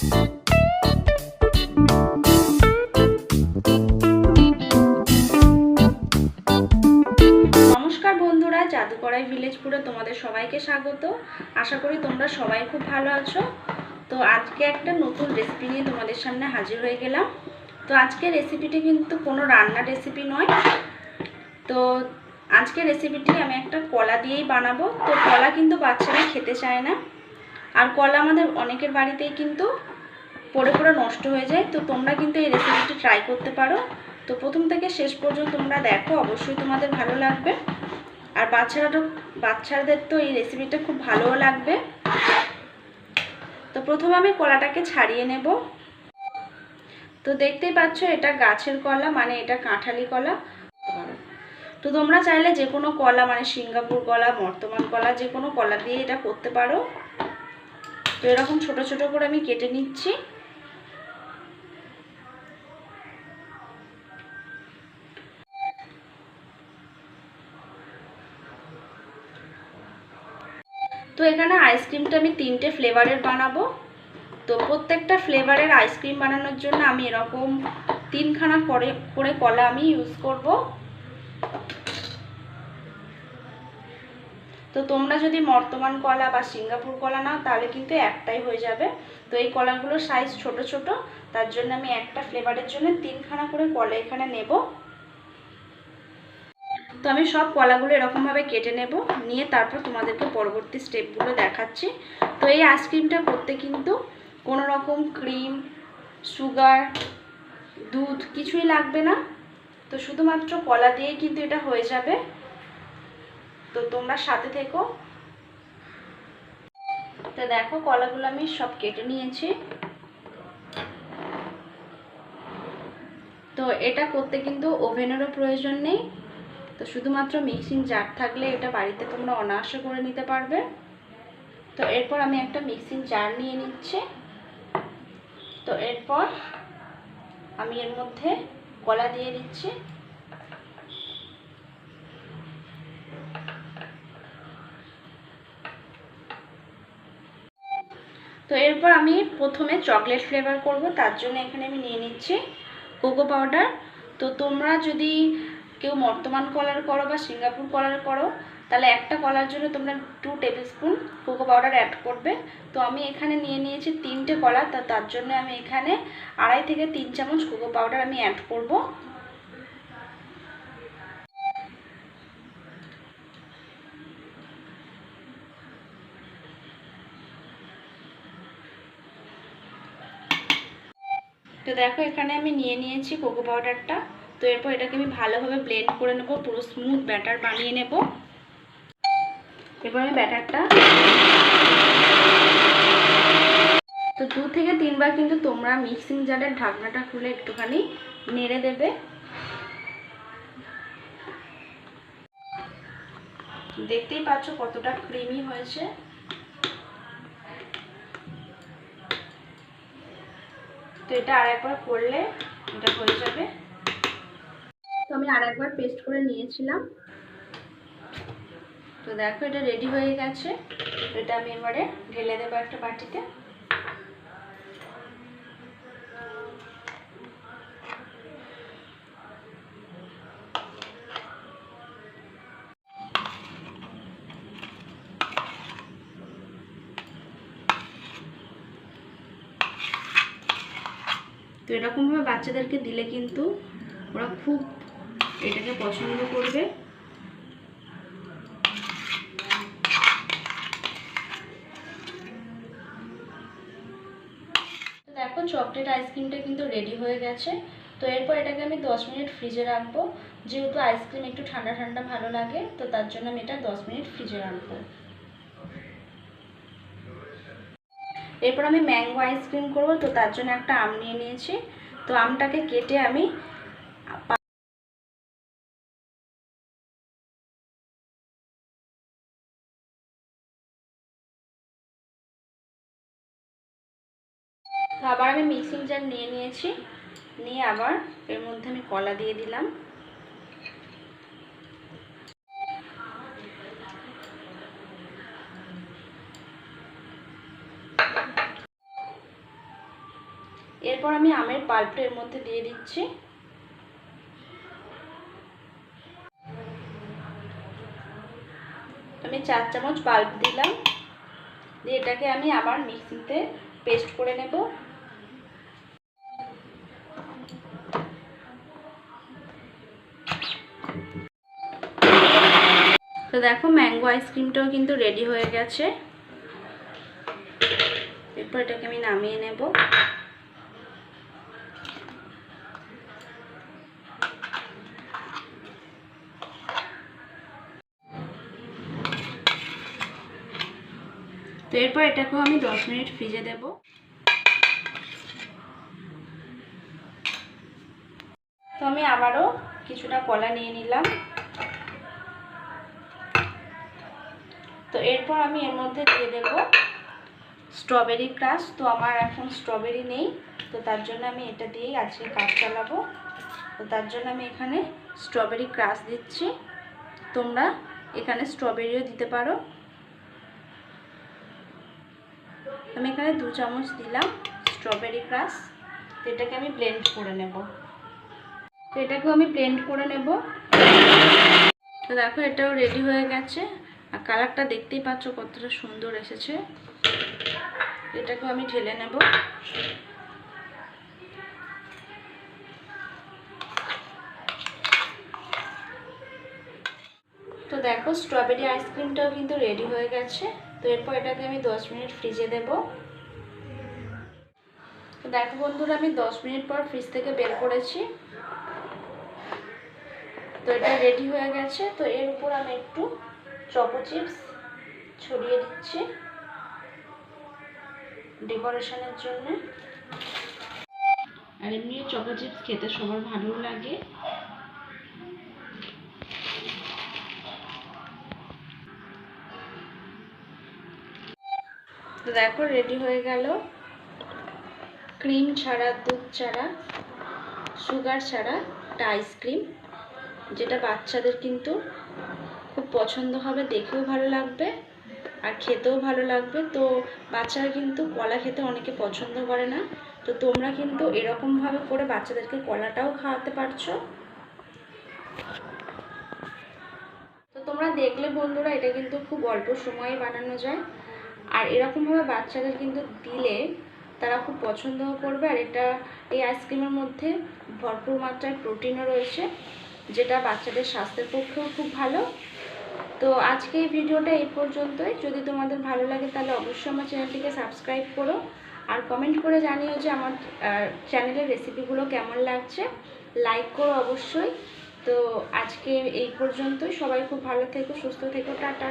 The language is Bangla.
নমস্কার বন্ধুরা, জাদু কড়াই ভিলেজপুরে তোমাদের সবাইকে স্বাগত। আশা করি তোমরা সবাই খুব ভালো আছো। তো আজকে একটা নতুন রেসিপি নিয়ে তোমাদের সামনে হাজির হয়ে গেলাম। তো আজকে রেসিপিটি কিন্তু কোনো রান্নার রেসিপি নয়। তো আজকে রেসিপিটি আমি একটা কলা দিয়েই বানাবো। তো কলা কিন্তু বাচ্চারা খেতে চায় না, আর কলা আমাদের অনেকের বাড়িতেই কিন্তু পড়ে পড়ে নষ্ট হয়ে যায়। তো তোমরা কিন্তু এই রেসিপিটি ট্রাই করতে পারো। তো প্রথম থেকে শেষ পর্যন্ত তোমরা দেখো, অবশ্যই তোমাদের ভালো লাগবে। আর বাচ্চাদের তো এই রেসিপিটা খুব ভালোও লাগবে। তো প্রথমে আমি কলাটাকে ছাড়িয়ে নেব। তো দেখতেই পাচ্ছ এটা গাছের কলা, মানে এটা কাঁঠালি কলা। তো তোমরা চাইলে যে কোনো কলা, মানে সিঙ্গাপুর কলা, বর্তমান কলা, যে কোনো কলা দিয়ে এটা করতে পারো। তো এরকম ছোট ছোট করে আমি কেটে নিচ্ছি। তো এখানে আইসক্রিমটা আমি 3টে ফ্লেভারের বানাবো। তো প্রত্যেকটা ফ্লেভারের আইসক্রিম বানানোর জন্য আমি এরকম 3খানা করে কলা আমি ইউজ করব। তো তোমরা যদি বর্তমান কলা বা সিঙ্গাপুর কলা নাও তাহলে কিন্তু একটাই হয়ে যাবে। তো এই কলাগুলোর সাইজ ছোট ছোট, তার জন্য আমি একটা ফ্লেভারের জন্য 3খানা করে কলা এখানে নেব। তো আমি সব কলাগুলো এরকমভাবে কেটে নেব, নিয়ে তারপর তোমাদেরকে পরবর্তী স্টেপগুলো দেখাচ্ছি। তো এই আইসক্রিমটা করতে কিন্তু কোনো রকম ক্রিম, সুগার, দুধ কিছুই লাগবে না। তো শুধুমাত্র কলা দিয়েই কিন্তু এটা হয়ে যাবে। তো তোমরা সাথে থেকো। তো দেখো কলাগুলো আমি সব কেটে নিয়েছি। তো এটা করতে কিন্তু ওভেনেরও প্রয়োজন নেই। তো শুধুমাত্র মিক্সিং জার থাকলে এটা বাড়িতে তোমরা অনায়াসে করে নিতে পারবে। তো এরপর আমি একটা মিক্সিং জার নিয়ে নিচ্ছি। তো এরপর আমি এর মধ্যে কলা দিয়ে দিচ্ছি। তো এরপর আমি প্রথমে চকলেট ফ্লেভার করব, তার জন্য এখানে আমি নিয়ে নিচ্ছি কোকো পাউডার। তো তোমরা যদি কেউ বর্তমান কলার করো বা সিঙ্গাপুর কলার করো, তাহলে একটা কলার জন্য তোমরা 2 tablespoon cocoa powder add করবে। তো আমি এখানে নিয়ে নিয়েছি 3টে কলা, তার জন্য আমি এখানে 2.5 থেকে 3 চামচ কোকো পাউডার আমি অ্যাড করব। তো দেখো এখানে আমি নিয়ে নিয়েছি কোকো পাউডারটা। তো এরপর এটাকে আমি ভালোভাবে ব্লেন্ড করে নেব, পুরো স্মুথ ব্যাটার বানিয়ে নেব। এরপর আমি ব্যাটারটা তো 2 থেকে 3 বার কিন্তু তোমরা মিক্সিং জারের ঢাকনাটা খুলে একটুখানি নেড়ে দেবে। দেখতেই পাচ্ছ কতটা ক্রিমি হয়েছে। তো এটা আরেকবার করলে এটা হয়ে যাবে। তো আমি আরেকবার পেস্ট করে নিয়েছিলাম। তো দেখো এটা রেডি হয়ে গেছে। এটা আমি এবারে ঢেলে দেবো একটা বাটিতে। তো এরকমভাবে বাচ্চাদেরকে দিলে কিন্তু ওরা খুব এটাকে পছন্দ করবে। তো দেখো চকলেট আইসক্রিমটা কিন্তু রেডি হয়ে গেছে। তো এরপর এটাকে আমি 10 মিনিট ফ্রিজে রাখবো। যেহেতু আইসক্রিম একটু ঠান্ডা ঠান্ডা ভালো লাগে, তো তার জন্য আমি এটা 10 মিনিট ফ্রিজে রাখবো। এরপর আমি ম্যাঙ্গো আইসক্রিম করব। তো তার জন্য একটা আম নিয়ে নিয়েছি। তো আমটাকে কেটে আমি আবার আমি মিক্সিং জার নিয়ে নিয়েছি, নিয়ে আবার এর মধ্যে আমি কলা দিয়ে দিলাম। এরপর আমি আমের পাল্পটা এর মধ্যে দিয়ে দিচ্ছি। আমি 4 চামচ পাল্প দিলাম, দিয়ে এটাকে আমি আবার মিক্সিতে পেস্ট করে নেব। তো দেখো ম্যাঙ্গো আইসক্রিমটাও কিন্তু রেডি হয়ে গেছে। এরপর এটাকে আমি নামিয়ে নেব। তো এরপর এটাকেও আমি 10 মিনিট ফ্রিজে দেব। তো আমি আবারও কিছুটা কলা নিয়ে নিলাম। তো এরপর আমি এর মধ্যে দিয়ে দেব স্ট্রবেরি ক্রাশ। তো আমার এখন স্ট্রবেরি নেই, তো তার জন্য আমি এটা দিয়েই আজকে কাজ চালাবো। তো তার জন্য আমি এখানে স্ট্রবেরি ক্রাশ দিচ্ছি। তোমরা এখানে স্ট্রবেরিও দিতে পারো। আমি এখানে 2 চামচ দিলাম স্ট্রবেরি ক্রাশ। তো এটাকে আমি ব্লেন্ড করে নেব। তো এটাকেও আমি ব্লেন্ড করে নেব। তো দেখো এটাও রেডি হয়ে গেছে, আর কালারটা দেখতেই পাচ্ছ কতটা সুন্দর এসেছে। এটাকেও আমি ঢেলে নেব। তো দেখো স্ট্রবেরি আইসক্রিমটাও কিন্তু রেডি হয়ে গেছে। তো এরপর এটাকে আমি 10 মিনিট ফ্রিজে দেব। তো দেখো বন্ধুরা, আমি 10 মিনিট পর ফ্রিজ থেকে বের করেছি। তো এটা রেডি হয়ে গেছে। তো এর উপর আমি একটু চকো চিপস ছড়িয়ে দিচ্ছি ডেকোরেশনের জন্য। আর এমনি চকো চিপস খেতে সবার ভালো লাগে। তো দেখো রেডি হয়ে গেল ক্রিম ছাড়া, দুধ ছাড়া, সুগার ছাড়া একটা আইসক্রিম, যেটা বাচ্চাদের কিন্তু খুব পছন্দ হবে, দেখেও ভালো লাগবে আর খেতেও ভালো লাগবে। তো বাচ্চারা কিন্তু কলা খেতে অনেকে পছন্দ করে না, তো তোমরা কিন্তু এরকমভাবে করে বাচ্চাদেরকে কলাটাও খাওয়াতে পারছো। তো তোমরা দেখলে বন্ধুরা, এটা কিন্তু খুব অল্প সময়ে বানানো যায়, আর এরকমভাবে বাচ্চাদের কিন্তু দিলে তারা খুব পছন্দ করবে। আর এই আইসক্রিমের মধ্যে ভরপুর মাত্রায় প্রোটিনও রয়েছে, যেটা বাচ্চাদের স্বাস্থ্যের পক্ষেও খুব ভালো। তো আজকে এই ভিডিওটা এই পর্যন্তই। যদি তোমাদের ভালো লাগে তাহলে অবশ্যই আমার চ্যানেলটিকে সাবস্ক্রাইব করো, আর কমেন্ট করে জানিও যে আমার চ্যানেলের রেসিপিগুলো কেমন লাগছে। লাইক করো অবশ্যই। তো আজকে এই পর্যন্তই। সবাই খুব ভালো থেকো, সুস্থ থেকো, টাটা।